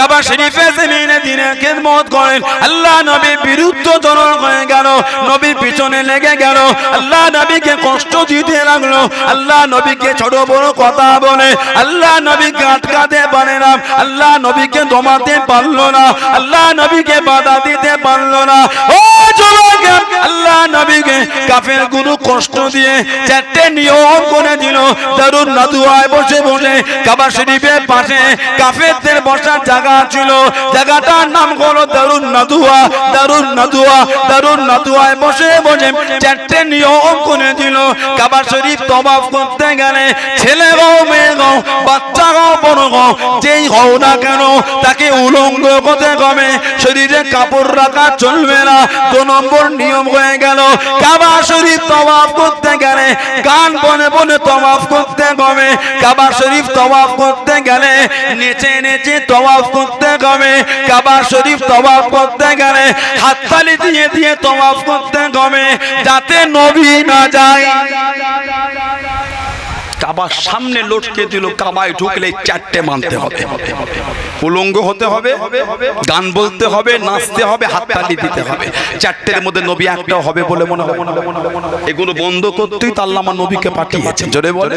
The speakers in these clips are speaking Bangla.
কাবা শরীফে জমিনে দিনে খিদমত করেন। আল্লাহ নবী বিরুদ্ধচরণ হয়ে গেল, নবীর পিছনে লেগে গেল, আল্লাহ নবীকে কষ্ট দিতে লাগলো, আল্লাহ নবীকে ছোট বড় কথা বলে, আল্লাহ নবীকে আটকাতে পারে না, আল্লাহ নবীকে দমাতে পারলো না, আল্লাহ নবীকে বাধা দিতে পারলো না। ও যুবক, আল্লাহ নবীকে কাফের গুরু কষ্ট দিয়ে চারটে নিয়ম করে দিল। দারুন নাদুয়ায় বসে বসে কাবা শরীফের পাশে কাফেরদের বসার জায়গা ছিল, জায়গাটার নাম হলো দারুন নাদুয়া। দারুন নাদুয়া, দারুন নাদুয়ায় বসে বসে চারটে নিয়ম করে দিল। কাবা শরীফ তওয়াফ করতে গেলে ছেলে হও, মেয়ে হও, বাচ্চা হও, বড় হও, যেই হও না কেন তাকে উলঙ্গ হতে হবে, শরীরে কাপড় রাখা চলবে না। 2 নম্বর নিয়ম হয়ে গেল, কাবা শরীফ তওয়াফ করতে গেলে গান বনে বনে তওয়াফ করতে হবে। কাবা শরীফ তওয়াফ করতে গেলে নেচে নেচে তওয়াফ করতে হবে। কাবা শরীফ তওয়াফ করতে গেলে হাততালি দিয়ে দিয়ে তওয়াফ করতে হবে, যাতে নবী না যায়। কাবার সামনে লটকে দিল, কাবায় ঢুকলে চারটে মানতে হবে, উলঙ্গ হতে হবে, গান বলতে হবে, নাচতে হবে, হাততালি দিতে হবে। চারটের মধ্যে নবী একটাও হবে বলে মনে হয়? এগুলো বন্ধ করতেই তো আল্লাহ আমার নবীকে পাঠিয়েছেন। জোরে বলে।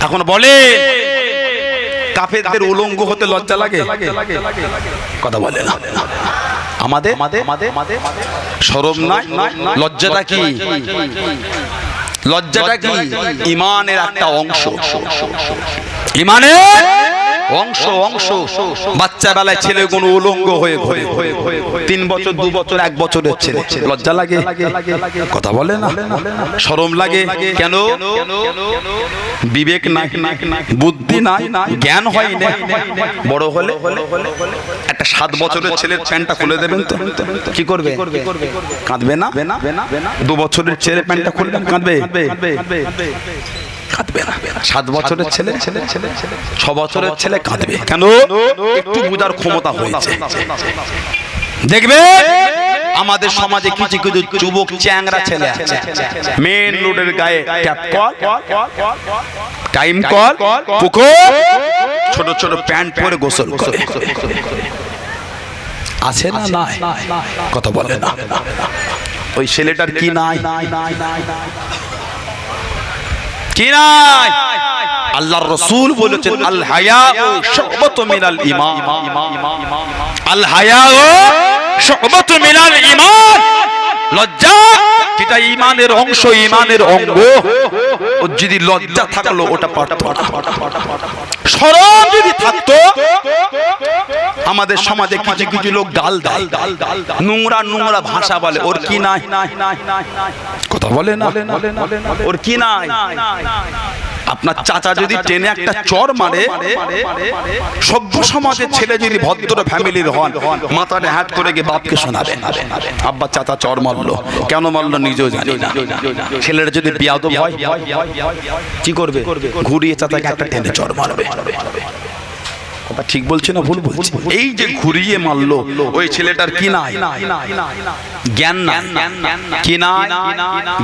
এখন বলে কাফেরদের উলঙ্গ হতে লজ্জা লাগে? কথা বলে না। আমাদের শরম নাই? লজ্জাটা কি? লজ্জাটা কি? ইমানের একটা অংশ, ইমানের অংশ। বাচ্চা বেলায় ছেলেগুলো উলঙ্গ হয়ে ঘোরে, 3 বছর 2 বছর 1 বছরের ছেলে, লজ্জা লাগে? কথা বলে না। শরম লাগে কেন? বিবেক নাই, বুদ্ধি নাই, জ্ঞান হয় না। বড় হলে একটা 7 বছরের ছেলের প্যান্টটা খুলে দেবেন তো কি করবে? কাঁদবে না? 2 বছরের ছেলের প্যান্টটা খুলে কাঁদবে? কাঁদবে না। 7 বছরের ছেলে, 6 বছরের ছেলে কাঁদবে কেন? একটু বুঝার ক্ষমতা হয়েছে। দেখবে আমাদের সমাজে কিছু কিছু যুবক চ্যাংরা ছেলে আছে, মেন রোডের গায়ে ট্যাপ কল, টাইম কল, পুকুর, ছোট ছোট প্যান্ট পরে গোসল করে। আছে না? নাই। কথা বলে না। ওই ছেলেটার কি নাই? কি নাই? আল্লাহর রাসূল বলেছেন আল হায়াউ শু'বাতুম মিনাল ঈমান। আল হায়াউ শু'বাতুম মিনাল ঈমান। লজ্জা যেটা ঈমানের অংশ, ঈমানের অঙ্গ। ও যদি লজ্জা থাকলো ওটা পারতো না। শরম যদি থাকতো, আমাদের সমাজে কিছু কিছু লোক গাল দেয়, নোংরা নোংরা ভাষা বলে, ওর কি নাই? কথা বলে না। ওর কি নাই? আপনার চাচা যদি টেনে একটা চর মারে, সভ্য সমাজের ছেলে যদি ভদ্র ফ্যামিলির হন, মাথাটা হ্যাট করে গিয়ে বাপকে শোনাবে, আব্বা চাচা চর মারলো, কেন মারলো নিজেও জানি না। ছেলেটা যদি বিয়াদব হয় কি করবে? ঘুরিয়ে চাচাকে একটা টেনে চর মারবে। কথা ঠিক বলছি না ভুল বলছি? এই যে ঘুরিয়ে মারলো, ওই ছেলেটার কি নাই? জ্ঞান নাই। কি নাই?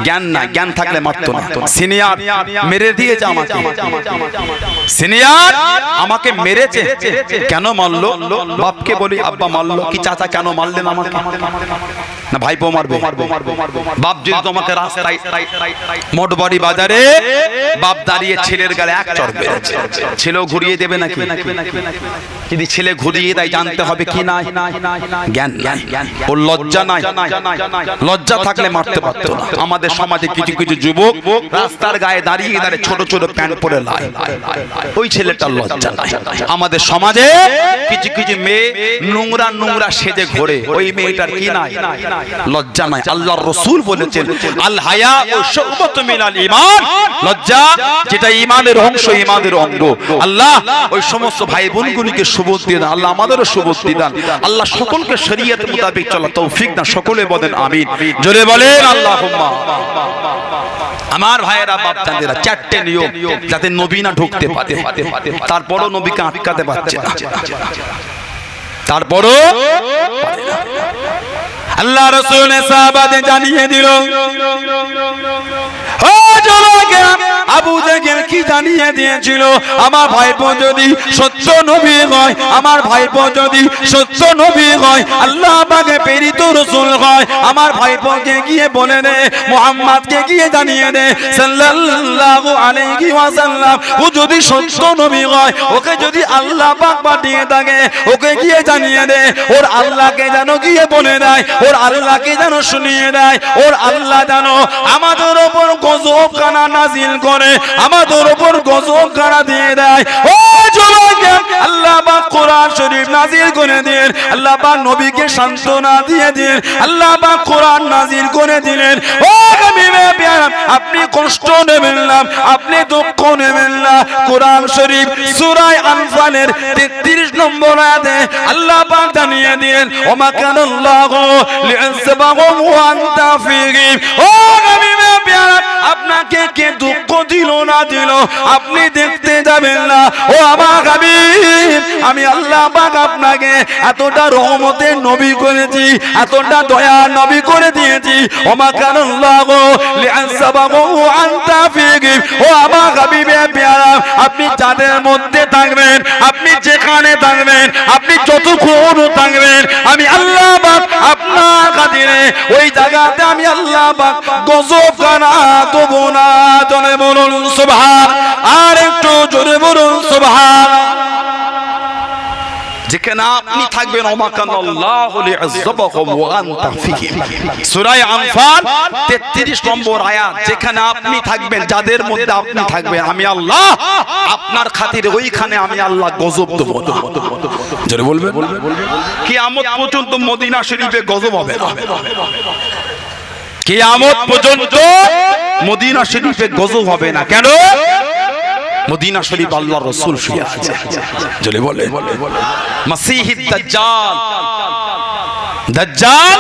জ্ঞান নাই। জ্ঞান থাকলে মারতো না। সিনিয়র মেরে দিয়েছে আমাকে, সিনিয়র আমাকে মেরেছে, কেন মারলো? বাপকে বলি আব্বা মারলো। কি চাচা কেন মারলেন আমাকে? না ভাইপো মারবে? বাপ যদি তোমাকে রাস্তায় মোটবাড়ি বাজারে বাপ দাঁড়িয়ে ছেলের গালে এক চড় মেরেছে, ছেলেও ঘুরিয়ে দেবে নাকি? যদি ছেলে ঘুরিয়ে দেয় জানতে হবে কি নাই? জ্ঞান নাই। ওর লজ্জা নাই। লজ্জা থাকলে মারতে পারতো না। আমাদের সমাজে কিছু কিছু যুবক রাস্তার গায়ে দাঁড়িয়ে দাঁড়িয়ে ছোট ছোট প্যান্ট পরে লাই, ওই ছেলেটার লজ্জা নাই। আমাদের সমাজে কিছু কিছু মেয়ে নোংরা নোংরা সেজে ঘোরে, ওই মেয়েটার কি নাই? লজ্জা নাই। আল্লাহর রাসূল বলেছেন আল হায়াউ শু'বাতুম মিনাল ঈমান। লজ্জা যেটা ঈমানের অংশ, ঈমানের অঙ্গ। আল্লাহ ওই সমস্ত ভাই বোনগুলিকে সুবুদ্ধি দান, আল্লাহ আমাদেরও সুবুদ্ধি দান, আল্লাহ সকলকে শরীয়ত মোতাবেক চলা তৌফিক দান। সকলে বলেন আমিন। জোরে বলেন আল্লাহুম্মা। আমার ভাইয়েরা, বাপ চাঁদেরা, 4টে নিয়ম যাতে নবী না ঢুকতে পারে। তারপরও নবীকে আটকাতে পারছে না, তারপরও আল্লাহ রাসূল সাহাবাদের জানিয়ে দিল, ও আবু জেহেল কি জানিয়ে দিয়েছিল, আমার ভাইপো যদি সত্য নবী হয়, আমার ভাইপো যদি সত্য নবী হয়, আল্লাহ পাকের প্রেরিত রাসূল হয়, আমার ভাইপোকে গিয়ে বলে দে, মুহাম্মদকে গিয়ে জানিয়ে দে সাল্লাল্লাহু আলাইহি ওয়াসাল্লাম ও যদি সত্য নবী হয়, ওকে যদি আল্লাহ পাক পাঠিয়ে থাকে, ওকে গিয়ে জানিয়ে দে, ওর আল্লাহকে যেন গিয়ে বলে দেয়, ওর আল্লাহকে যেন শুনিয়ে দেয়, ওর আল্লাহ যেন আমাদের উপর গজব খানা নাজিল করে, আমাদের উপর গজব খানা দিয়ে দেয়। ও যুবক, আল্লাহ পাক কোরআন শরীফ নাজিল করে দিলেন, আল্লাহ পাক নবীকে সান্ত্বনা দিয়ে দিলেন, আল্লাহ পাক কোরআন নাজিল করে দিলেন। ও হাবিবে প্যারা, আপনি কষ্ট নেবেন না, আপনি দুঃখ নেবেন না। কোরআন শরীফ সূরা আনফালের 33 নম্বর আয়াতে আল্লাহ পাক জানিয়ে দিলেন, ওমা কানাল্লাহু লিয়াযবাহুম ওয়া আনতা ফীহিম। ও হাবিবে প্যারা, আপনাকে কে দুঃখ দিল না দিল আপনি দেখতে যাবেন না। ও আমার হাবিব, আমি আল্লাহ পাক আপনাকে এতটা রহমতের নবী করেছি, এতটা দয়ার নবী করে দিয়েছি। ওমা কানাল্লাহু লিয়াযবাহুম ওয়া আনতা ফীহিম। ও আমার হাবিবে প্যারা, আপনি যাদের মধ্যে থাকবেন, আপনি যেখানে থাকবেন, আপনি যতক্ষণ থাকবেন, আমি আল্লাহ পাক আপনার খাতিরে ওই জায়গাতে আমি আল্লাহ পাক গজব খানা দেব না। জোরে বলুন সুবহান, আর একটু জোরে বলুন সুবহান। যেখানে আপনি থাকবেন, ওমা কানাল্লাহু লিয়াযবাহুম ওয়া আনতা ফীহিম, সূরা আনফাল 33 নম্বর আয়াত। যেখানে আপনি থাকবেন, যাদের মধ্যে আপনি থাকবেন, আমি আল্লাহ আপনার খাতিরে ওইখানে আমি আল্লাহ গজব দেব না। জোরে বলবেন, কিয়ামত পর্যন্ত মদিনা শরীফে গজব হবে না। কিয়ামত পর্যন্ত মদিনা শরীফে গজব হবে না। কেন? মদিনা শরীফ আল্লাহর রাসূল শুয়ে আছে। জোরে বলে, মাসিহিদ দাজ্জাল, দাজ্জাল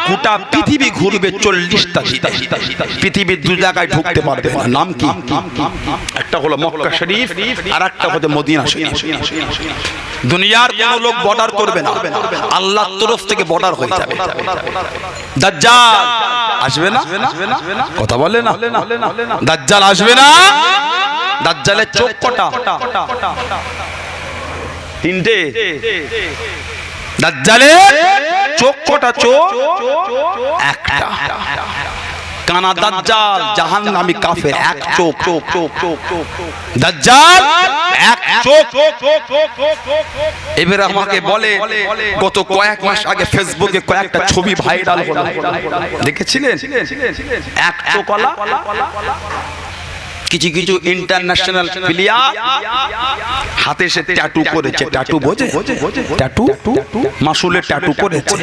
গোটা পৃথিবী ঘুরবে 40টা দিনে, পৃথিবীর দু জায়গায় ঢুকতে পারবে না। নাম কি? একটা হলো মক্কা শরীফ, আর একটা হলো মদিনা শরীফ। দুনিয়ার কোন লোক বর্ডার করবে না, আল্লাহর তরফ থেকে বর্ডার হয়ে যাবে। দাজ্জাল আসবে না, কথা বলে না, দাজ্জাল আসবে না। দাজ্জালের চোখ কটা? 3টে। দাজ্জালের চোখ কটা? চোখ একটা। কানা দাজ্জাল জাহান্নামী কাফের, এক চোখ। দাজ্জাল এক চোখ। এবারে আমাকে বলে, গত কয়েক মাস আগে ফেসবুকে কয়েকটা ছবি ভাইরাল হলো, দেখেছিলেন? এক চোখওয়ালা কিছু কিছু ইন্টারন্যাশনাল প্লেয়ার হাতে সে ট্যাটু করেছে। ট্যাটু বোঝে? ট্যাটু মাসুলে ট্যাটু করেছে,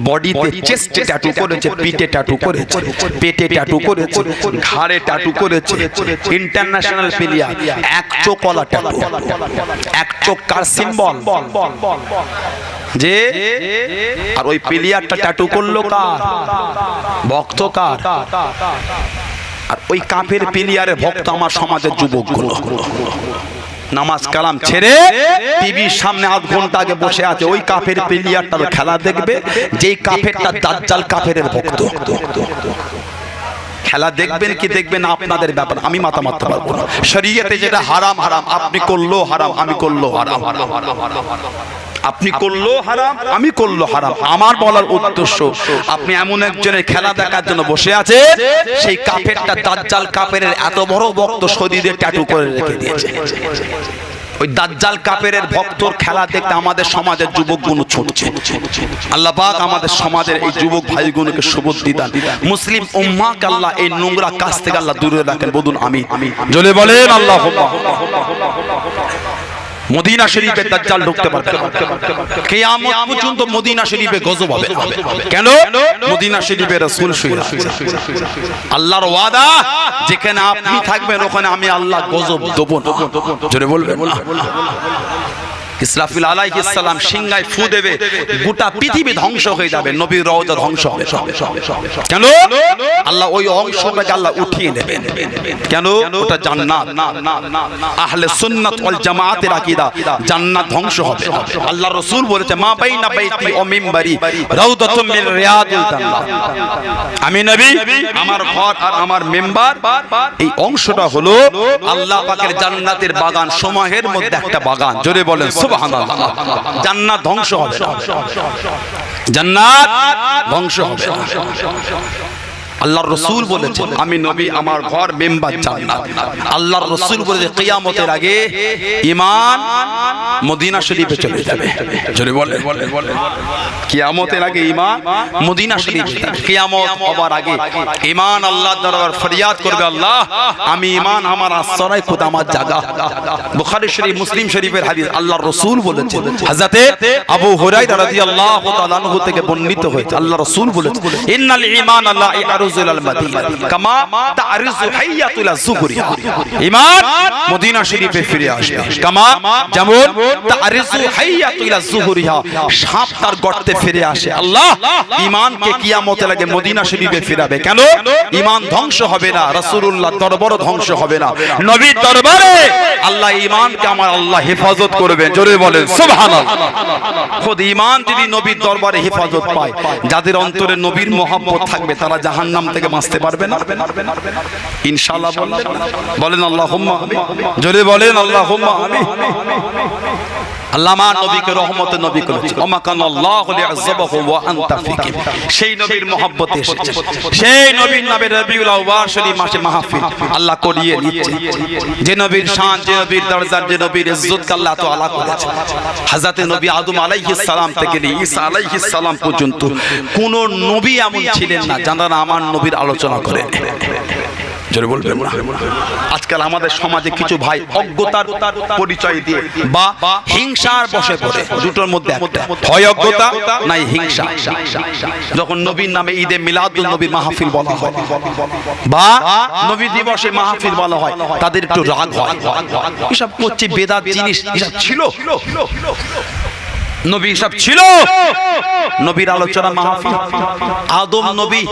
বডিতে চেস্টে ট্যাটু করেছে, পিঠে ট্যাটু করেছে, পেটে ট্যাটু করেছে, ঘাড়ে ট্যাটু করেছে। ইন্টারন্যাশনাল প্লেয়ার, এক চোখওয়ালা ট্যাটু। এক চোখ কার সিম্বল? যে আর ওই প্লেয়ারটা ট্যাটু করলো কার? ভক্ত কার? আর ওই কাফের প্লেয়ারের ভক্ত আমার সমাজের যুবকগুলো নামাজ কালাম ছেড়ে টিভির সামনে আধ ঘন্টা আগে বসে আছে। ওই কাফের প্লেয়ারটার খেলা দেখবে, যেই কাফেরটা দাজ্জাল কাফেরের ভক্ত। খেলা দেখবেন কি দেখবেন আপনাদের ব্যাপার, আমি মাথা মারতে পারবো না। শরীয়তে যেটা হারাম হারাম, আপনি করলো হারাম, আমি করলো হারাম। আপনি করলো হারাম, আমি করলো হারাম। আমার বলার উদ্দেশ্য, আপনি এমন একজনের খেলা দেখার জন্য বসে আছে, সেই কাফেরটা দাজ্জাল কাফেরের এত বড় ভক্ত, শরীরে ট্যাটু করে রেখে দিয়েছে। ওই দাজ্জাল কাফেরের ভক্তর খেলা দেখতে আমাদের সমাজের যুবকগুলো ছুটছে। আল্লাহ পাক আমাদের সমাজের এই যুবক ভাইগুলোকে সুবুদ্ধি দান। মুসলিম উম্মাহকে আল্লাহ এই নোংরা কাজ থেকে আল্লাহ দূরে রাখেন। বলুন আমিন। জোরে বলেন আল্লাহুম্মা। মদিনা শরীফে দাজ্জাল ঢুকতে পারবে না। কিয়ামত পর্যন্ত মদিনা শরীফে গজব হবে। কেন? মদিনা শরীফে রাসূল শুয়ে আছে। আল্লাহর ওয়াদা, যেখানে আপনি থাকবেন ওখানে আমি আল্লাহ গজব দেব না। জোরে বলবেন। ইসরাফিল আলাইহিস সালাম সিংহায় ফু দেবে, গোটা পৃথিবী ধ্বংস হয়ে যাবে, নবীর রওজা ধ্বংস হবে। কেন? আল্লাহ ওই অংশটাকে আল্লাহ উঠিয়ে নেবেন। কেন? ওটা জান্নাত। আহলে সুন্নাত ওয়াল জামাতের আকীদা, জান্নাত ধ্বংস হবে। আল্লাহ রাসূল বলেছে মা বাইনা বাইতি ওয়া মিম্বারি রাউদাতুম মিন রিয়াদিল জান্নাহ। আমি নবী, আমার ঘর আর আমার মিম্বার, এই অংশটা হলো আল্লাহ পাকের জান্নাতের বাগান সমূহের মধ্যে একটা বাগান। জোরে বলেন সুবহানাল্লাহ। জান্নাত ধ্বংস হবে না, জান্নাত ধ্বংস হবে না। আল্লাহর রাসূল বলেছেন আমি নবী, আমার ঘর মিম্বার জান্নাত। আল্লাহর রাসূল বলেছে কিয়ামতের আগে ঈমান মদিনা শরীফে চলে যাবে। জোরে বলেন, কিয়ামতের আগে ঈমান মদিনা শরীফে যাবে। কিয়ামত হবার আগে ঈমান আল্লাহর দরবার ফরিয়াদ করবে, আল্লাহ আমি ঈমান আমার আশ্রয় খোদা আমার জায়গা। বুখারী শরীফ, মুসলিম শরীফের হাদিস। আল্লাহর রাসূল বলেছেন, হযরতে আবু হুরায়রা রাদিয়াল্লাহু তাআলা আনহু থেকে বর্ণিত হয়েছে, আল্লাহর রাসূল বলেছেন ইন্নাল ঈমান লা ইয়ারুজুল মাদিনা কামা তা'রিজু হাইয়াতুল যুহরিহা। ঈমান মদিনা শরীফে ফিরে আসবে, কামা যেমন তা'রিজু হাইয়াতুল যুহরিহা, সাপ তার গর্তে ফিরে আসে। আল্লাহ ঈমানকে কিয়ামতের আগে মদিনা শরীফে ফিরাবে। কেন? ঈমান ধ্বংস হবে না, রাসূলুল্লাহ দরবারও ধ্বংস হবে না, নবীর দরবারে আল্লাহ ঈমানকে আমার আল্লাহ হেফাজত করবে। জোরে বলেন সুবহানাল্লাহ। খোদ ঈমান যদি নবীর দরবারে হেফাজত পায়, যাদের অন্তরে নবীর মহব্বত থাকবে তারা জাহান্নাম থেকে বাঁচতে পারবে না। ইনশাআল্লাহ বলেন আল্লাহুম্মা আমিন। জোরে বলেন আল্লাহুম্মা আমিন। আল্লাহ আমার নবীকে রহমতের নবী করেছেন, ওয়া মাকানাল্লাহু লিয়াযবাহু ওয়া আনতা ফিকি। সেই নবীর মহব্বতে এসেছে, সেই নবীর নামে রবিউল আউয়াল শরীফ মাসে মাহফিল আল্লাহ করিয়ে নিচ্ছে। যে নবীর শান, যে নবীর দরজা, যে নবীর ইজ্জতকে আল্লাহ তাআলা করেছে। হযরতে নবী আদম আলাইহিস সালাম থেকে নিয়ে ঈসা আলাইহিস সালাম পর্যন্ত কোন নবী এমন ছিলেন না যারা আমার নবীর আলোচনা করে। জোরে বলবেন না। আজকাল আমাদের সমাজে কিছু ভাই অজ্ঞতার পরিচয় দিয়ে বা হিংসার বশে পড়ে, দুটোর মধ্যে একটা, হয় অজ্ঞতা নাই হিংসা। যখন নবীর নামে ঈদে মিলাদুন নবীর মাহফিল বলা হয় বা নবী দিবসে মাহফিল বলা হয়, তাদের একটু রাগ হয়, এসব করছে বেদাত জিনিস, এসব ছিল নবী, সব ছিল নবীর আলোচনা মাহফিল। আদম নবী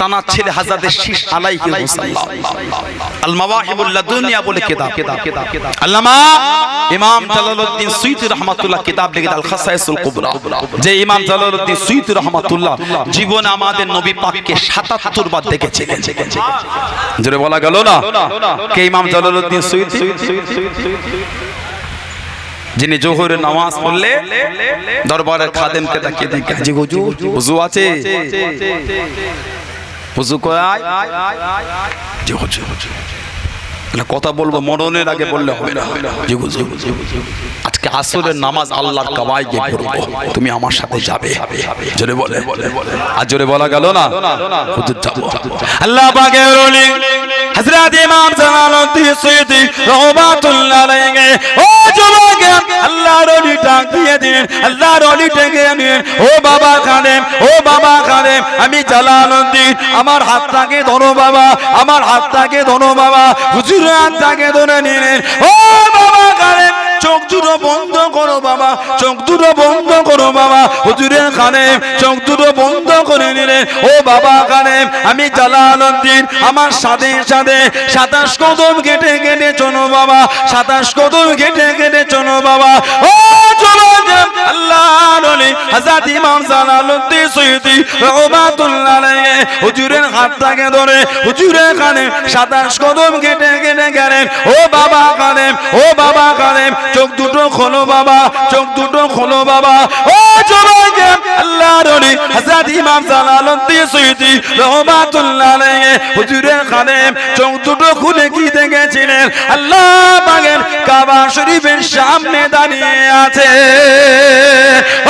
তানার ছেলে হযরত শীশ আলাইহিস সালাম আল মাওয়াহিবুল লাদুনিয়া বলে কিতাব, আল্লামা ইমাম জালালউদ্দিন সুয়ুতী রাহমাতুল্লাহ কিতাব লিখে আল খাসাইসুল কুবরা। যে ইমাম জালালউদ্দিন সুয়ুতী রাহমাতুল্লাহ জীবনে আমাদের নবী পাককে ৭৭ বার দেখেছিলেন। জোরে বলা গেল না। কে ইমাম জালালউদ্দিন সুয়ুতী? যিনি জোহরের নামাজ পড়লে দরবারের খাদেমকে তাকিয়ে দেখে, জি হুজুর ওযু আছে? ওযু করায়? জি হুজুর। কথা বলবো মরণের আগে বললে হবে না। জি হুজুর আজকে আসরের নামাজ আল্লাহর কাবায় গিয়ে পড়বো, তুমি আমার সাথে যাবে। জোরে বলে, আর জোরে বলা গেল না। হুজুর যাব। আল্লাহ পাকের ওলি হযরত ইমাম জালালউদ্দিন সুয়ুতী রাহমাতুল্লাহ আলাইহি, ও যুবক আল্লাহর ওলি ডাক দিয়ে দিন, আল্লাহর ওলি ডেকে নিন, ও বাবা খাদেম, ও বাবা খাদেম, আমি জালালউদ্দিন, আমার হাতটাকে ধরো বাবা, আমার হাতটাকে ধরো বাবা। হুজুর হাতটাকে ধরে নিলেন, ও বাবা খাদেম চোখ দুটো বন্ধ করো বাবা, চোখ দুটো বন্ধ করো বাবা। হুজুরের খাদেম চোখ দুটো বন্ধ করে নিলেন, ও বাবা খাদেম আমি জালালউদ্দিন, আমার সাথে সাথে ২৭ কদম কেটে কেটে চলো বাবা, ২৭ কদম কেটে কেটে চলো বাবা। ও যুবক আল্লাহর ওলি হযরত ইমাম জালালউদ্দিন সুয়ুতী রাহমাতুল্লাহ আলাইহি হুজুরের হাতটাকে ধরে হুজুরের কানে ২৭ কদম কেটে কেটে গেলেন। ও বাবা খাদেম, ও বাবা খাদেম চোখ দুটো খোলো বাবা, চোখ দুটো খোলো বাবা। ও যুবক আল্লাহর ওলি হযরত ইমাম জালালউদ্দিন সুয়ুতী রাহমাতুল্লাহ আলাইহি হুজুরের খাদেম চোখ দুটো খুলে কি দেখেছিলেন? আল্লাহ পাকের কাবা শরীফের সামনে দাঁড়িয়ে আছে।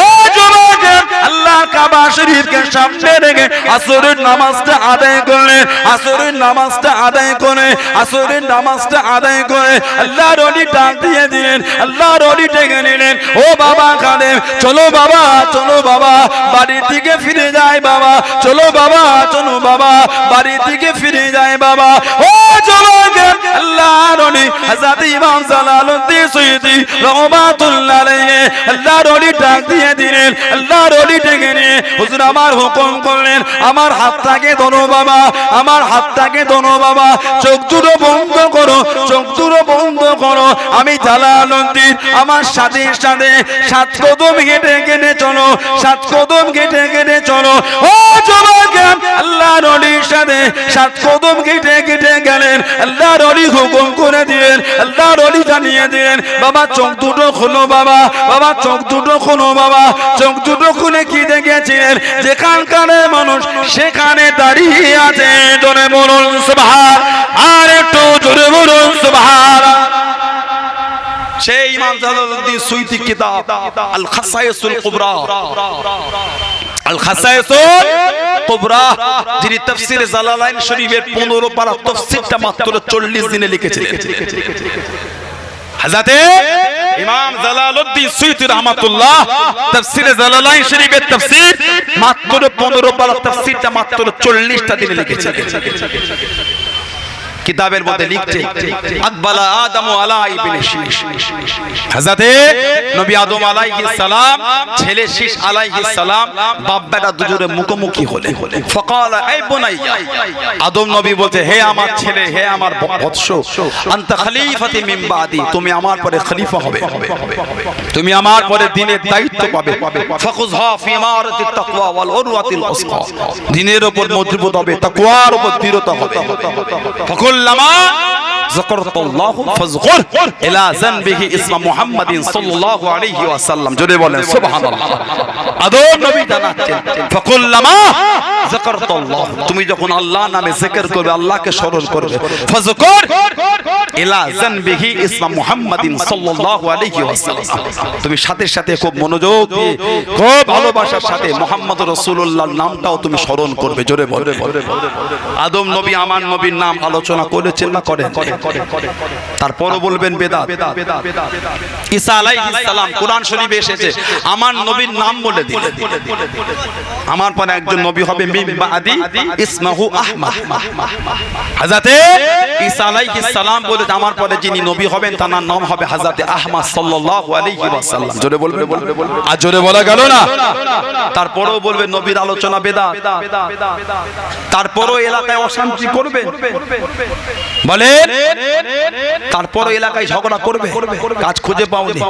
ও যুবক আল্লাহ কাবা শরীফকে সামনে রেখে আসরের নামাজটা আদায় করলেন, আসরের নামাজটা আদায় করে, আসরের নামাজটা আদায় করে আল্লাহর ওলি ডাক দিয়ে দিলেন, আল্লাহর ওলি ডেকে নিলেন, ও বাবা খাদেম চলো বাবা, চলো বাবা বাড়ির দিকে ফিরে যায় বাবা, চলো বাবা, চলো বাবা বাড়ির দিকে ফিরে যায় বাবা। ও যুবক আল্লাহর ওলি হযরত ইমাম জালালউদ্দিন সুয়ুতি রহমাতুল্লাহ আলাইহি আল্লাহর ওলি ডাক দিয়ে দিলেন, আল্লাহর ওলি ডেকে নিয়ে হুজুর আমার হুকুম করলেন, আমার হাতটাকে ধরো বাবা, আমার হাতটাকে ধরো বাবা, চোখ দুটো বন্ধ করো, চোখ দুটো বন্ধ করো। আমি জালালউদ্দিন আমার সাথে সাথে 7 কদম হেঁটে হেঁটে চলো, 7 কদম হেঁটে হেঁটে চলো। ও যুবকেরা, আল্লাহর ওলির সাথে 7 কদম হেঁটে হেঁটে গেলেন। আল্লাহর ওলি হুকুম করে দিলেন, আল্লাহর ওলি জানিয়ে দিলেন, বাবা চোখ দুটো খোলো বাবা, বাবা চোখ দুটো খোলো বাবা। চোখ দুটো খুলে কি দেখেছিলেন? যেখানকার মানুষ সেখানে দাঁড়িয়ে আছে। জোরে বলুন সুবহান, আর একটু জোরে বলুন সুবহান। সেই ইমাম জালালউদ্দিন সুয়ুতি কিতাব আল খাসায়েসুল কুবরা, আল খাসায়েসুল কুবরা, যিনি তাফসীর জালালাইন শরীফের 15 পারা তাফসীরটা মাত্র 40 দিনে লিখেছিলেন। হযরতে ইমাম জালালউদ্দিন সুয়ুতি রাহমাতুল্লাহ তাফসীর জালালাইন শরীফের তাফসীর মাত্র 15 পারা তাফসীরটা মাত্র 40টা দিনে লিখেছিলেন। কিতাবের মধ্যে লিখছে আকবালা আদম আলা ইবনে শীশ, হযরতে নবী আদম আলাইহিস সালাম ছেলে শীশ আলাইহিস সালাম বাপ বেটা দুজনে মুখোমুখি হলেন। ফাকালা আই বুনাইয়া, আদম নবী বলতে হে আমার ছেলে, হে আমার বৎস, আনতা খলিফাতি মিন বাদি, তুমি আমার পরে খলিফা হবে, তুমি আমার পরে দ্বীনের দায়িত্ব পাবে। ফাকুযহা ফি ইমারাতি তাকওয়া ওয়াল উরওয়াতিল উসকা, দ্বীনের উপর মজবুত হবে, তাকওয়ার উপর দৃঢ়তা হবে। ফাকুল্লামা যাকারতাল্লাহু ফাযকুর ইলা যানবিহি ইসমা মুহাম্মাদিন সাল্লাল্লাহু আলাইহি ওয়াসাল্লাম। জোরে বলেন সুবহানাল্লাহ। আদম নবী জানাচ্ছেন ফাকুল্লামা যাকারতাল্লাহ, তুমি যখন আল্লাহর নামে জিকির করবে, আল্লাহকে স্মরণ করবে, ফাযকুর ইলা যানবিহি ইসমা মুহাম্মাদিন সাল্লাল্লাহু আলাইহি ওয়াসাল্লাম, তুমি সাথে সাথে খুব মনোযোগ দিয়ে খুব ভালোবাসার সাথে মুহাম্মদ রাসূলুল্লাহর নামটাও তুমি স্মরণ করবে। জোরে বলে। আদম নবী আমার নবীর নাম আলোচনা করেছেন না করেন? তারপরও বলবেন বেদাত। ঈসা আলাইহিস সালাম কোরআন শরীফে এসেছে আমার নবীর নাম বলে দিলেন, আমার পরে একজন নবী হবে মিন বাদি ইসমহু আহমদ। হযরতে ঈসা আলাইহিস সালাম বলে আমার পরে যিনি নবী হবেন তার নাম হবে হযরতে আহমদ সাল্লাল্লাহু আলাইহি ওয়াসাল্লাম। জোরে বলবে, আর জোরে বলা গেল না? তারপরও বলবে নবীর আলোচনা বেদাত। তারপরও এলাকায় অশান্তি করবে, বলে তারপরও এলাকায় ঝগড়া করবে, কাজ খুঁজে পাওনি।